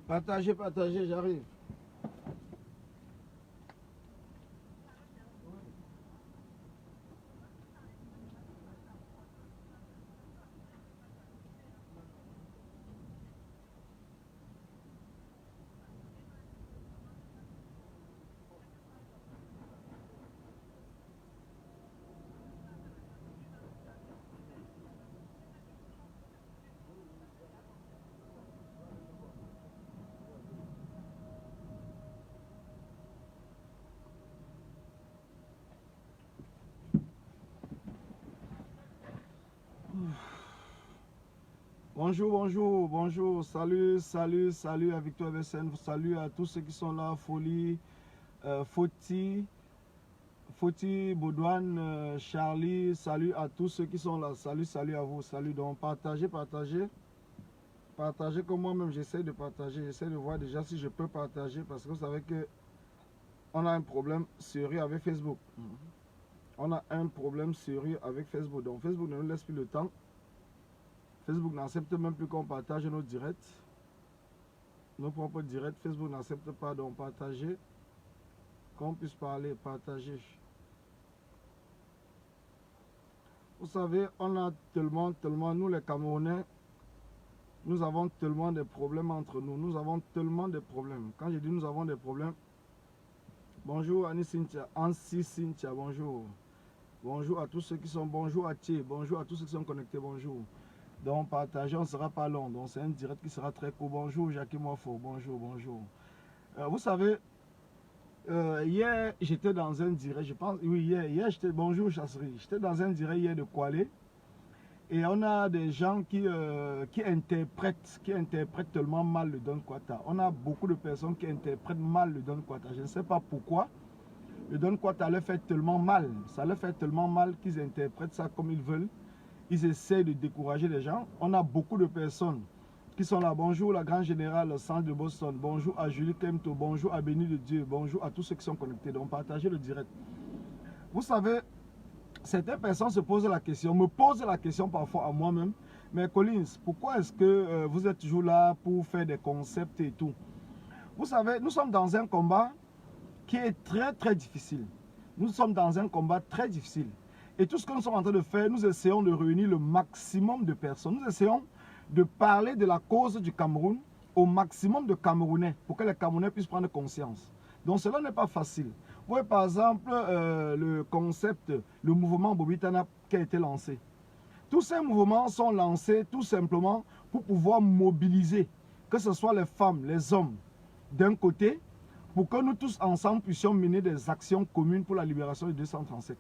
Partagez, partagez, j'arrive. Bonjour, bonjour, bonjour, salut, salut, salut à Victor Vessen, salut à tous ceux qui sont là, Folie, Foti, Baudouane, Charlie, salut à tous ceux qui sont là, salut, salut à vous, salut, donc partagez, partagez, partagez comme moi-même j'essaie de partager, j'essaie de voir déjà si je peux partager parce que vous savez que on a un problème sérieux avec Facebook. On a un problème sérieux avec Facebook, donc Facebook ne nous laisse plus le temps. Facebook n'accepte même plus qu'on partage nos directs, nos propres directs. Facebook n'accepte pas, donc partager, qu'on puisse parler, partager. Vous savez, on a tellement, nous les Camerounais, nous avons tellement de problèmes entre nous. Nous avons tellement de problèmes. Quand je dis nous avons des problèmes, bonjour Annie Cynthia, Ansi Cynthia, bonjour. Bonjour à tous ceux qui sont, bonjour à Thierry, bonjour à tous ceux qui sont connectés, bonjour. Donc partager, on ne sera pas long. Donc c'est un direct qui sera très court. Bonjour Jacques Moifo, bonjour, bonjour. Vous savez, hier j'étais dans un direct, je pense, oui hier j'étais, bonjour Chasserie, j'étais dans un direct hier de Koualé. Et on a des gens qui interprètent tellement mal le Don Kwata. On a beaucoup de personnes qui interprètent mal le Don Kwata. Je ne sais pas pourquoi. Le Don Kwata leur fait tellement mal. Ça leur fait tellement mal qu'ils interprètent ça comme ils veulent. Ils essaient de décourager les gens. On a beaucoup de personnes qui sont là. Bonjour la grande générale Sandre de Boston. Bonjour à Julie Kemto. Bonjour à Béni de Dieu. Bonjour à tous ceux qui sont connectés. Donc partagez le direct. Vous savez, certaines personnes se posent la question, me posent la question parfois à moi-même. Mais Collins, pourquoi est-ce que vous êtes toujours là pour faire des concepts et tout? Vous savez, nous sommes dans un combat qui est très très difficile. Nous sommes dans un combat très difficile. Et tout ce que nous sommes en train de faire, nous essayons de réunir le maximum de personnes. Nous essayons de parler de la cause du Cameroun au maximum de Camerounais pour que les Camerounais puissent prendre conscience. Donc cela n'est pas facile. Vous voyez par exemple le concept, le mouvement Bobitana qui a été lancé. Tous ces mouvements sont lancés tout simplement pour pouvoir mobiliser, que ce soit les femmes, les hommes, d'un côté, pour que nous tous ensemble puissions mener des actions communes pour la libération du 237.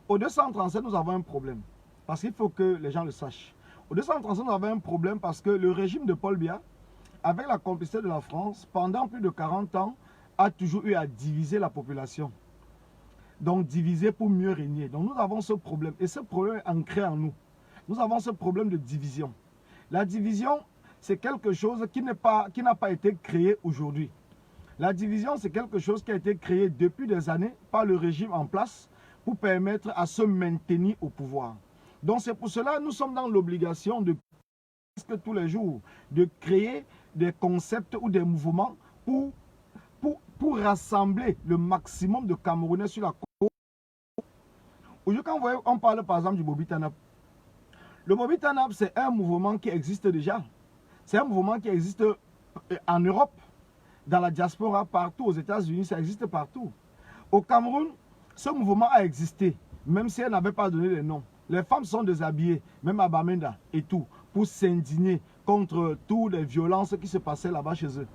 Au 237, nous avons un problème, parce qu'il faut que les gens le sachent. Au 237, nous avons un problème parce que le régime de Paul Biya, avec la complicité de la France, pendant plus de 40 ans, a toujours eu à diviser la population. Donc diviser pour mieux régner. Donc nous avons ce problème, et ce problème est ancré en nous. Nous avons ce problème de division. La division, c'est quelque chose qui n'a pas été créé aujourd'hui. La division, c'est quelque chose qui a été créé depuis des années par le régime en place, pour permettre à se maintenir au pouvoir. Donc c'est pour cela que nous sommes dans l'obligation de presque tous les jours de créer des concepts ou des mouvements pour rassembler le maximum de Camerounais sur la cause. Aujourd'hui, quand on parle par exemple du Bobitanap, le Bobitanap c'est un mouvement qui existe déjà. C'est un mouvement qui existe en Europe, dans la diaspora, partout, aux États-Unis, ça existe partout. Au Cameroun, ce mouvement a existé, même si elle n'avait pas donné les noms. Les femmes sont déshabillées, même à Bamenda et tout, pour s'indigner contre toutes les violences qui se passaient là-bas chez eux.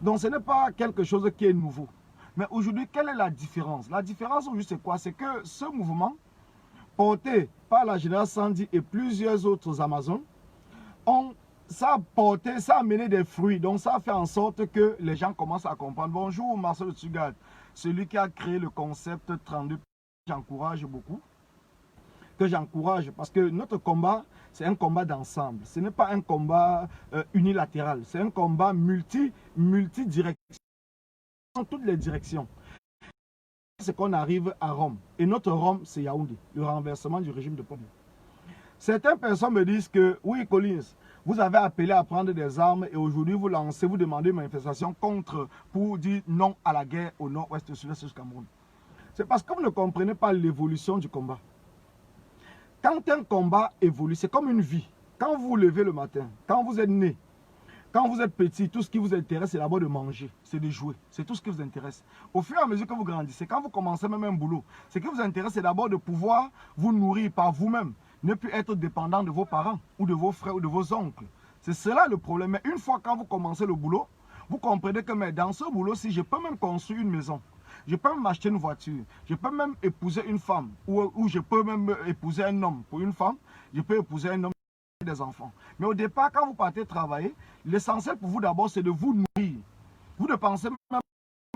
Donc ce n'est pas quelque chose qui est nouveau. Mais aujourd'hui, quelle est la différence? La différence aujourd'hui, c'est quoi? C'est que ce mouvement, porté par la générale Sandy et plusieurs autres Amazones, ça a porté, ça a mené des fruits. Donc ça a fait en sorte que les gens commencent à comprendre. Bonjour Marcel Tsugat, celui qui a créé le concept 32, j'encourage beaucoup. Que j'encourage parce que notre combat, c'est un combat d'ensemble. Ce n'est pas un combat unilatéral. C'est un combat multidirection. Dans toutes les directions. C'est qu'on arrive à Rome. Et notre Rome, c'est Yaoundé. Le renversement du régime de Paul. Certaines personnes me disent que, oui Collins, Vous avez appelé à prendre des armes et aujourd'hui vous lancez, vous demandez une manifestation contre pour dire non à la guerre au nord-ouest, sud-est du Cameroun. C'est parce que vous ne comprenez pas l'évolution du combat. Quand un combat évolue, c'est comme une vie. Quand vous vous levez le matin, quand vous êtes né, quand vous êtes petit, tout ce qui vous intéresse, c'est d'abord de manger, c'est de jouer. C'est tout ce qui vous intéresse. Au fur et à mesure que vous grandissez, quand vous commencez même un boulot, ce qui vous intéresse, c'est d'abord de pouvoir vous nourrir par vous-même. Ne plus être dépendant de vos parents, ou de vos frères, ou de vos oncles. C'est cela le problème. Mais une fois quand vous commencez le boulot, vous comprenez que mais dans ce boulot-ci, je peux même construire une maison. Je peux même m'acheter une voiture. Je peux même épouser une femme. Ou je peux même épouser un homme pour une femme. Je peux épouser un homme des enfants. Mais au départ, quand vous partez travailler, l'essentiel pour vous d'abord, c'est de vous nourrir. Vous ne pensez même pas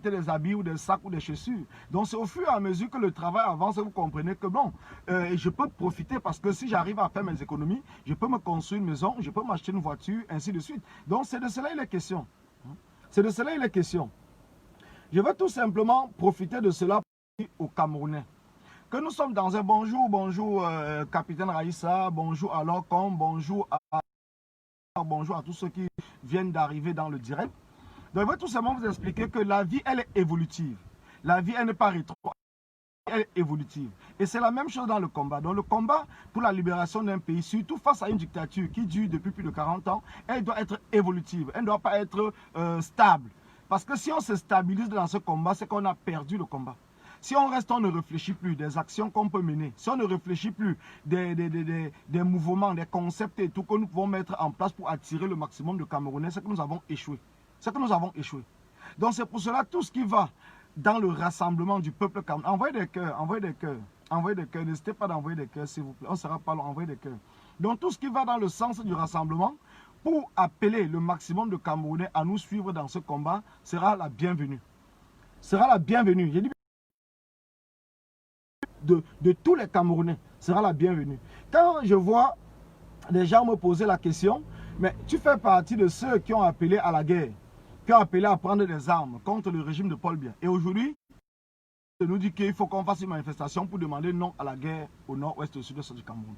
des habits ou des sacs ou des chaussures. Donc c'est au fur et à mesure que le travail avance, vous comprenez que bon, je peux profiter parce que si j'arrive à faire mes économies, je peux me construire une maison, je peux m'acheter une voiture, ainsi de suite. Donc c'est de cela il est question. C'est de cela il est question. Je veux tout simplement profiter de cela aux Camerounais. Que nous sommes dans un bonjour capitaine Raïssa, bonjour à l'OCOM, bonjour à tous ceux qui viennent d'arriver dans le direct. Donc je veux tout simplement vous expliquer que la vie, elle est évolutive. La vie, elle n'est pas rétro, elle est évolutive. Et c'est la même chose dans le combat. Donc le combat pour la libération d'un pays, surtout face à une dictature qui dure depuis plus de 40 ans, elle doit être évolutive, elle ne doit pas être stable. Parce que si on se stabilise dans ce combat, c'est qu'on a perdu le combat. Si on reste, on ne réfléchit plus des actions qu'on peut mener. Si on ne réfléchit plus des mouvements, des concepts et tout que nous pouvons mettre en place pour attirer le maximum de Camerounais, c'est que nous avons échoué. C'est que nous avons échoué. Donc c'est pour cela tout ce qui va dans le rassemblement du peuple camerounais. Envoyez des cœurs, envoyez des cœurs, envoyez des cœurs. N'hésitez pas d'envoyer des cœurs s'il vous plaît. On ne sera pas long, envoyez des cœurs. Donc tout ce qui va dans le sens du rassemblement pour appeler le maximum de Camerounais à nous suivre dans ce combat sera la bienvenue. Sera la bienvenue. J'ai dit de tous les Camerounais sera la bienvenue. Quand je vois des gens me poser la question, mais tu fais partie de ceux qui ont appelé à la guerre, qui ont appelé à prendre des armes contre le régime de Paul Biya. Et aujourd'hui, on nous dit qu'il faut qu'on fasse une manifestation pour demander non à la guerre au nord-ouest et au sud-est du Cameroun.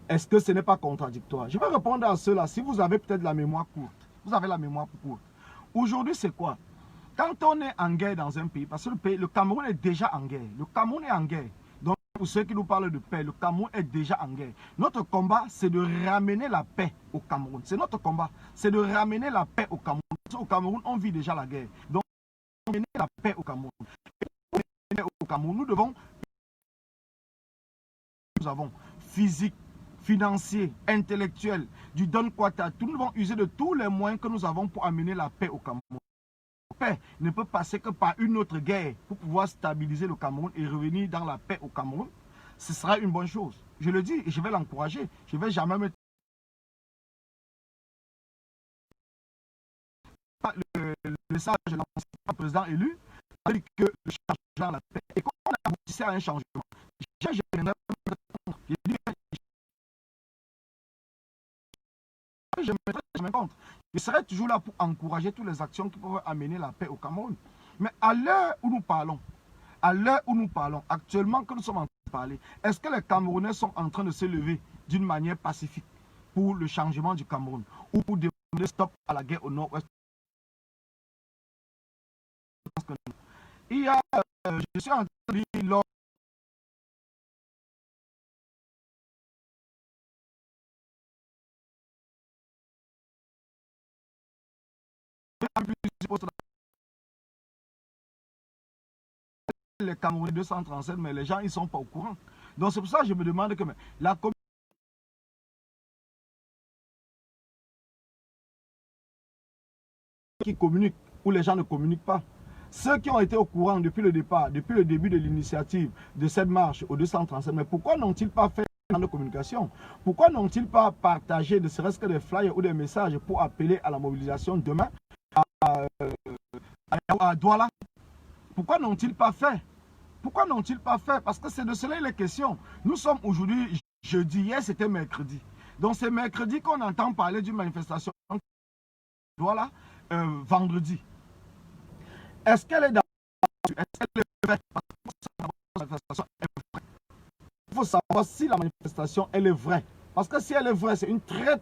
Est-ce que ce n'est pas contradictoire? Je vais répondre à cela si vous avez peut-être la mémoire courte. Vous avez la mémoire courte. Aujourd'hui, c'est quoi? Quand on est en guerre dans un pays, parce que le Cameroun est déjà en guerre. Le Cameroun est en guerre. Donc, pour ceux qui nous parlent de paix, le Cameroun est déjà en guerre. Notre combat, c'est de ramener la paix au Cameroun. C'est notre combat. C'est de ramener la paix au Cameroun. Au Cameroun, on vit déjà la guerre. Donc, ramener la paix au Cameroun. Et pour ramener au Cameroun, nous avons physique, financier, intellectuel, du don quota. Nous devons user de tous les moyens que nous avons pour amener la paix au Cameroun. La paix ne peut passer que par une autre guerre pour pouvoir stabiliser le Cameroun et revenir dans la paix au Cameroun. Ce sera une bonne chose. Je le dis et je vais l'encourager. Je ne vais jamais me... Le message de l'ancien président élu a dit que le changement, la paix, et qu'on aboutissait à un changement. Je serai toujours là pour encourager toutes les actions qui peuvent amener la paix au Cameroun. Mais à l'heure où nous parlons, actuellement que nous sommes en train de parler, est-ce que les Camerounais sont en train de se lever d'une manière pacifique pour le changement du Cameroun ou pour demander stop à la guerre au nord-ouest? Je suis en train de dire lors les Camerounais 237, mais les gens ils ne sont pas au courant. Donc c'est pour ça que je me demande que la communauté qui communique ou les gens ne communiquent pas. Ceux qui ont été au courant depuis le départ, depuis le début de l'initiative de cette marche au 237, mais pourquoi n'ont-ils pas fait de communication? Pourquoi n'ont-ils pas partagé ne serait-ce que des flyers ou des messages pour appeler à la mobilisation demain à Douala? Pourquoi n'ont-ils pas fait? Pourquoi n'ont-ils pas fait? Parce que c'est de cela les questions. Nous sommes aujourd'hui jeudi, hier c'était mercredi. Donc c'est mercredi qu'on entend parler d'une manifestation Douala vendredi. Est-ce qu'elle est dans... Est-ce qu'elle est vraie? Parce que la manifestation est vraie. Il faut savoir si la manifestation elle est vraie. Parce que si elle est vraie, c'est une très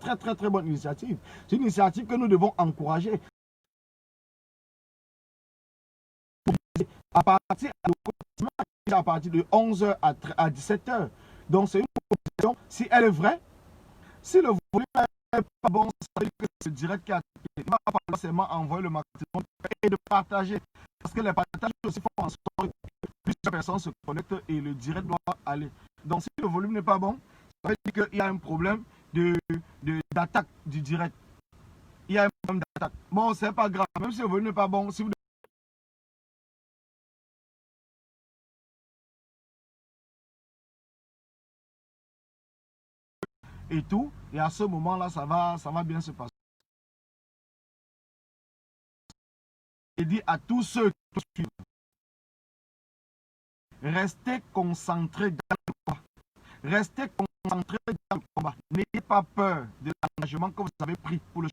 bonne initiative. C'est une initiative que nous devons encourager. À partir de 11h à 17h. Donc c'est une proposition. Si elle est vraie, si le volume n'est pas bon, ça veut dire que c'est direct qui a été. Il va pas forcément envoyer le maximum et de partager. Parce que les partages aussi font en sorte que plusieurs personnes se connectent et le direct doit aller. Donc si le volume n'est pas bon, ça veut dire qu'il y a un problème d'attaque du direct. Il y a un problème d'attaque. Bon, c'est pas grave. Même si le volume n'est pas bon, si vous et tout, et à ce moment-là, ça va bien se passer. Et dit à tous ceux qui suivent, restez concentrés dans le combat. Restez concentrés dans le combat. N'ayez pas peur de l'engagement que vous avez pris pour le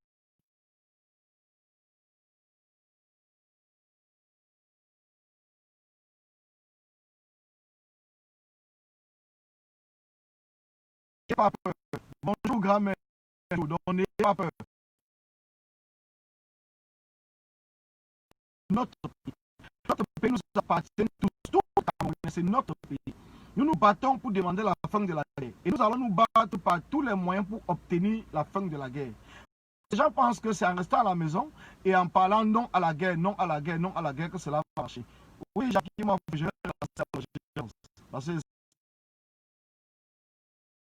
n'ayez pas peur. Bonjour grand-mère. N'ayez pas peur. Notre pays nous appartient tous. C'est notre pays. Nous nous battons pour demander la fin de la guerre. Et nous allons nous battre par tous les moyens pour obtenir la fin de la guerre. Les gens pensent que c'est en restant à la maison et en parlant non à la guerre, non à la guerre, non à la guerre que cela va marcher. Oui, Jacques, moi, je vais rester à la parce que